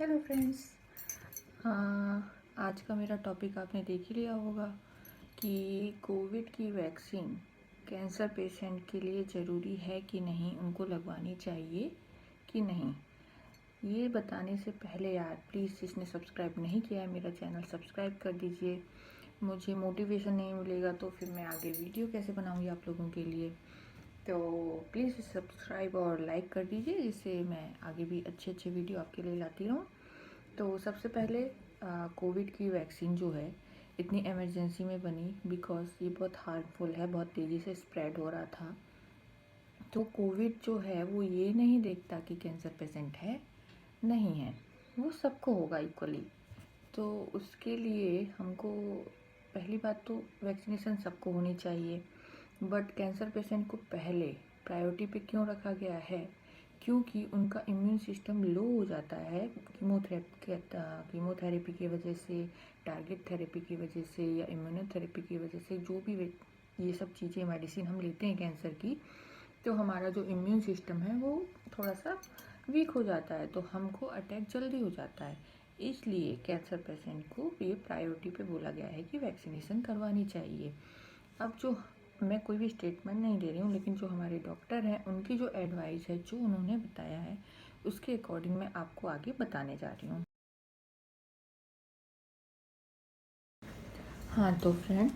Hello friends. आज का मेरा टॉपिक आपने देख ही लिया होगा कि कोविड की वैक्सीन कैंसर पेशेंट के लिए ज़रूरी है कि नहीं, उनको लगवानी चाहिए कि नहीं। ये बताने से पहले यार प्लीज़, जिसने सब्सक्राइब नहीं किया है मेरा चैनल, सब्सक्राइब कर दीजिए। मुझे मोटिवेशन नहीं मिलेगा तो फिर मैं आगे वीडियो कैसे बनाऊँगी आप लोगों के लिए। तो प्लीज़ सब्सक्राइब और लाइक कर दीजिए, जिससे मैं आगे भी अच्छे अच्छे वीडियो आपके लिए लाती रहूँ। तो सबसे पहले कोविड की वैक्सीन जो है इतनी इमरजेंसी में बनी बिकॉज़ ये बहुत हार्मफुल है, बहुत तेज़ी से स्प्रेड हो रहा था। तो कोविड जो है वो ये नहीं देखता कि कैंसर पेशेंट है नहीं है, वो सबको होगा इक्वली। तो उसके लिए हमको पहली बात तो वैक्सीनेशन सबको होनी चाहिए, बट कैंसर पेशेंट को पहले प्रायोरिटी पे क्यों रखा गया है? क्योंकि उनका इम्यून सिस्टम लो हो जाता है कीमोथेरेपी की वजह से, टारगेट थेरेपी की वजह से या इम्यूनोथेरेपी की वजह से, जो भी ये सब चीज़ें मेडिसिन हम लेते हैं कैंसर की, तो हमारा जो इम्यून सिस्टम है वो थोड़ा सा वीक हो जाता है, तो हमको अटैक जल्दी हो जाता है। इसलिए कैंसर पेशेंट को ये प्रायोरिटी पे बोला गया है कि वैक्सीनेशन करवानी चाहिए। अब जो मैं कोई भी स्टेटमेंट नहीं दे रही हूँ, लेकिन जो हमारे डॉक्टर हैं उनकी जो एडवाइस है, जो उन्होंने बताया है, उसके अकॉर्डिंग मैं आपको आगे बताने जा रही हूँ। हाँ तो फ्रेंड,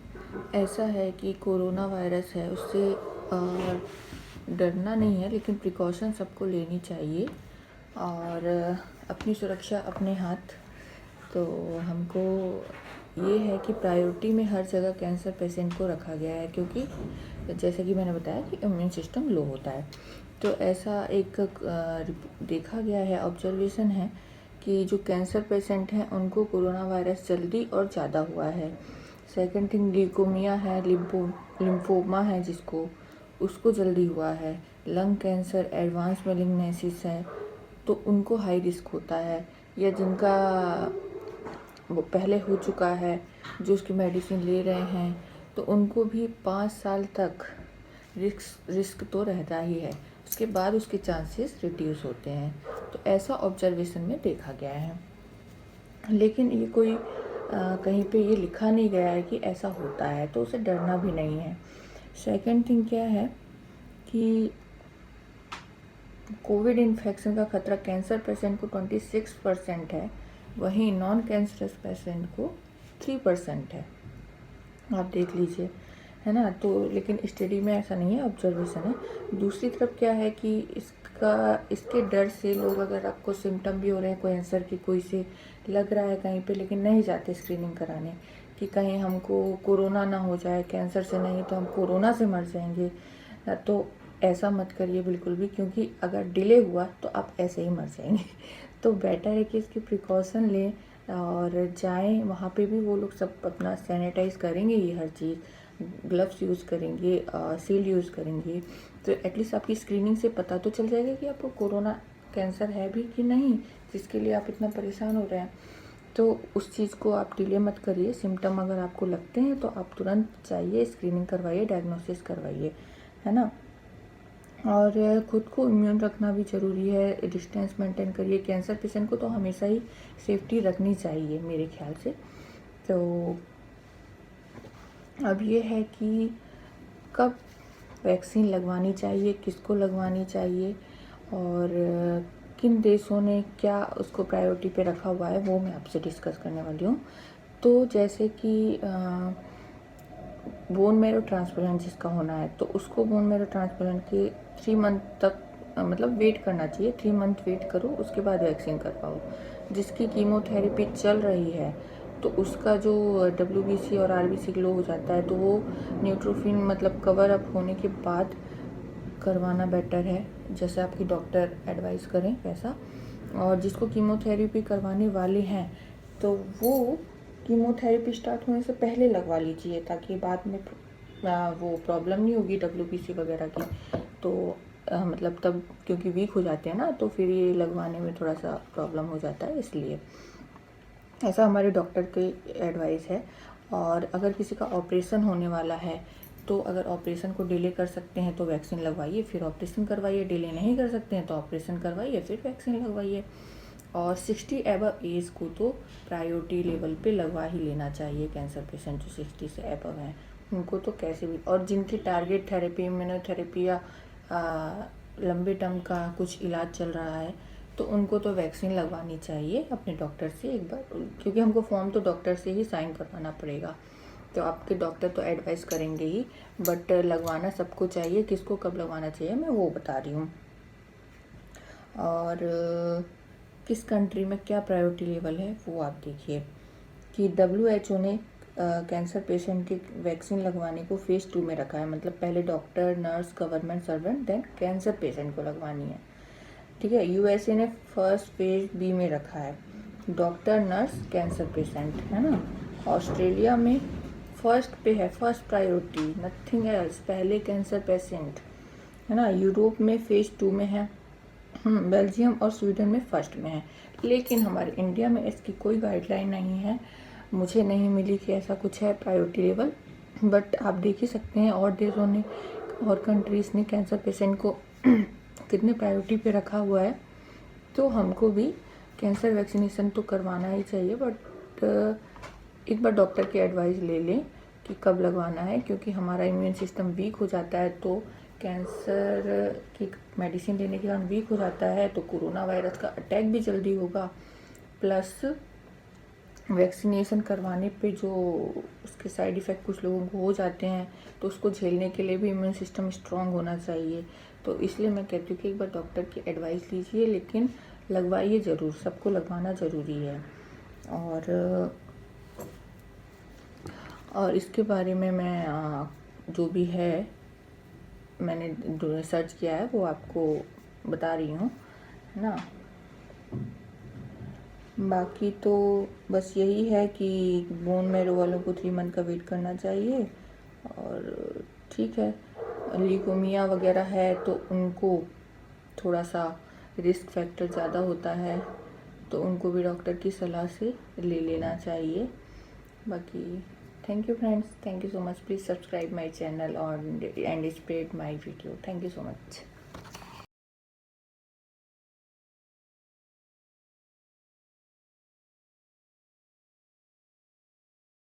ऐसा है कि कोरोना वायरस है, उससे डरना नहीं है, लेकिन प्रिकॉशन सबको लेनी चाहिए और अपनी सुरक्षा अपने हाथ। तो हमको ये है कि प्रायोरिटी में हर जगह कैंसर पेशेंट को रखा गया है, क्योंकि जैसे कि मैंने बताया कि इम्यून सिस्टम लो होता है। तो ऐसा एक देखा गया है, ऑब्जर्वेशन है कि जो कैंसर पेशेंट हैं उनको कोरोना वायरस जल्दी और ज़्यादा हुआ है। सेकंड थिंग, ल्यूकोमिया है, लिम्फोमा है जिसको, उसको जल्दी हुआ है। लंग कैंसर, एडवांस मेलिग्नेसिस है, तो उनको हाई रिस्क होता है। या जिनका वो पहले हो चुका है, जो उसकी मेडिसिन ले रहे हैं, तो उनको भी 5 साल तक रिस्क तो रहता ही है, उसके बाद उसके चांसेस रिड्यूस होते हैं। तो ऐसा ऑब्जर्वेशन में देखा गया है, लेकिन ये कोई कहीं पे ये लिखा नहीं गया है कि ऐसा होता है, तो उसे डरना भी नहीं है। सेकंड थिंग क्या है कि कोविड इन्फेक्शन का खतरा कैंसर पेशेंट को 26% है, वहीं नॉन कैंसरस पेशेंट को 3% है। आप देख लीजिए, है ना। तो लेकिन स्टडी में ऐसा नहीं है, ऑब्जर्वेशन है। दूसरी तरफ क्या है कि इसके डर से लोग, अगर आपको सिम्टम भी हो रहे हैं कोई कैंसर की, कोई से लग रहा है कहीं पे, लेकिन नहीं जाते स्क्रीनिंग कराने कि कहीं हमको कोरोना ना हो जाए, कैंसर से नहीं तो हम कोरोना से मर जाएंगे। तो ऐसा मत करिए बिल्कुल भी, क्योंकि अगर डिले हुआ तो आप ऐसे ही मर जाएंगे। तो बेटर है कि इसकी प्रिकॉशन लें और जाएं, वहाँ पे भी वो लोग सब अपना सैनिटाइज़ करेंगे, ये हर चीज़, ग्लव्स यूज़ करेंगे, सील यूज़ करेंगे। तो एटलीस्ट आपकी स्क्रीनिंग से पता तो चल जाएगा कि आपको कोरोना कैंसर है भी कि नहीं, जिसके लिए आप इतना परेशान हो रहे हैं। तो उस चीज़ को आप डिले मत करिए। सिम्टम अगर आपको लगते हैं तो आप तुरंत जाइए, स्क्रीनिंग करवाइए, डायग्नोसिस करवाइए, है ना। और ख़ुद को इम्यून रखना भी ज़रूरी है, डिस्टेंस मेंटेन करिए। कैंसर पेशेंट को तो हमेशा ही सेफ्टी रखनी चाहिए मेरे ख्याल से। तो अब ये है कि कब वैक्सीन लगवानी चाहिए, किसको लगवानी चाहिए और किन देशों ने क्या उसको प्रायोरिटी पे रखा हुआ है, वो मैं आपसे डिस्कस करने वाली हूँ। तो जैसे कि बोन मैरो ट्रांसप्लांट जिसका होना है, तो उसको बोन मैरो ट्रांसप्लांट के 3 मंथ तक मतलब वेट करना चाहिए। 3 मंथ वेट करो, उसके बाद वैक्सीन करवाओ। जिसकी कीमोथेरेपी चल रही है तो उसका जो WBC और RBC लो हो जाता है, तो वो न्यूट्रोफिन मतलब कवर अप होने के बाद करवाना बेटर है, जैसे आपकी डॉक्टर एडवाइस करें वैसा। और जिसको कीमोथेरेपी करवाने वाले हैं तो वो कीमोथेरेपी स्टार्ट होने से पहले लगवा लीजिए, ताकि बाद में वो प्रॉब्लम नहीं होगी WBC वगैरह की। तो मतलब तब, क्योंकि वीक हो जाते हैं ना, तो फिर ये लगवाने में थोड़ा सा प्रॉब्लम हो जाता है, इसलिए ऐसा हमारे डॉक्टर की एडवाइस है। और अगर किसी का ऑपरेशन होने वाला है, तो अगर ऑपरेशन को डिले कर सकते हैं तो वैक्सीन लगवाइए, फिर ऑपरेशन करवाइए। डिले नहीं कर सकते हैं तो ऑपरेशन करवाइए, फिर वैक्सीन लगवाइए। और 60 एबव एज को तो प्रायोरिटी लेवल पे लगवा ही लेना चाहिए। कैंसर पेशेंट जो 60 से एबव हैं उनको तो कैसे भी, और जिनकी टारगेट थेरेपी, इम्यूनोथेरेपी या लंबे टर्म का कुछ इलाज चल रहा है तो उनको तो वैक्सीन लगवानी चाहिए अपने डॉक्टर से एक बार, क्योंकि हमको फॉर्म तो डॉक्टर से ही साइन करवाना पड़ेगा। तो आपके डॉक्टर तो एडवाइस करेंगे ही, बट लगवाना सबको चाहिए। किसको कब लगवाना चाहिए मैं वो बता रही हूँ। और किस कंट्री में क्या प्रायोरिटी लेवल है वो आप देखिए कि WHO ने कैंसर पेशेंट की वैक्सीन लगवाने को फेज़ 2 में रखा है। मतलब पहले doctor, nurse, government servant, then cancer patient को लगवानी है। ठीक है। USA ने फर्स्ट फेज़ B में रखा है, डॉक्टर, नर्स, कैंसर पेशेंट, है ना। ऑस्ट्रेलिया में फर्स्ट पे है, फर्स्ट प्रायोरिटी, नथिंग एल्स, पहले कैंसर पेशेंट, है ना। यूरोप में फेज़ 2 में है, बेल्जियम और स्वीडन में फर्स्ट में है। लेकिन हमारे इंडिया में इसकी कोई गाइडलाइन नहीं है, मुझे नहीं मिली कि ऐसा कुछ है प्रायोरिटी लेवल। बट आप देख ही सकते हैं और देशों ने और कंट्रीज़ ने कैंसर पेशेंट को कितने प्रायोरिटी पे रखा हुआ है। तो हमको भी कैंसर वैक्सीनेशन तो करवाना ही चाहिए, बट एक बार डॉक्टर की एडवाइस ले लें कि कब लगवाना है, क्योंकि हमारा इम्यून सिस्टम वीक हो जाता है तो कैंसर की मेडिसिन लेने के कारण वीक हो जाता है तो कोरोना वायरस का अटैक भी जल्दी होगा। प्लस वैक्सीनेशन करवाने पे जो उसके साइड इफ़ेक्ट कुछ लोगों को हो जाते हैं तो उसको झेलने के लिए भी इम्यून सिस्टम स्ट्रांग होना चाहिए। तो इसलिए मैं कहती हूँ कि एक बार डॉक्टर की एडवाइस लीजिए, लेकिन लगवाइए ज़रूर, सबको लगवाना ज़रूरी है। और इसके बारे में मैं जो भी है मैंने सर्च किया है वो आपको बता रही हूँ, है ना। बाकी तो बस यही है कि बोन मैरो वालों को 3 मंथ का वेट करना चाहिए। और ठीक है, ल्यूकेमिया वगैरह है तो उनको थोड़ा सा रिस्क फैक्टर ज़्यादा होता है तो उनको भी डॉक्टर की सलाह से ले लेना चाहिए। बाकी thank you friends, thank you so much, please subscribe my channel और and spread my video. Thank you so much.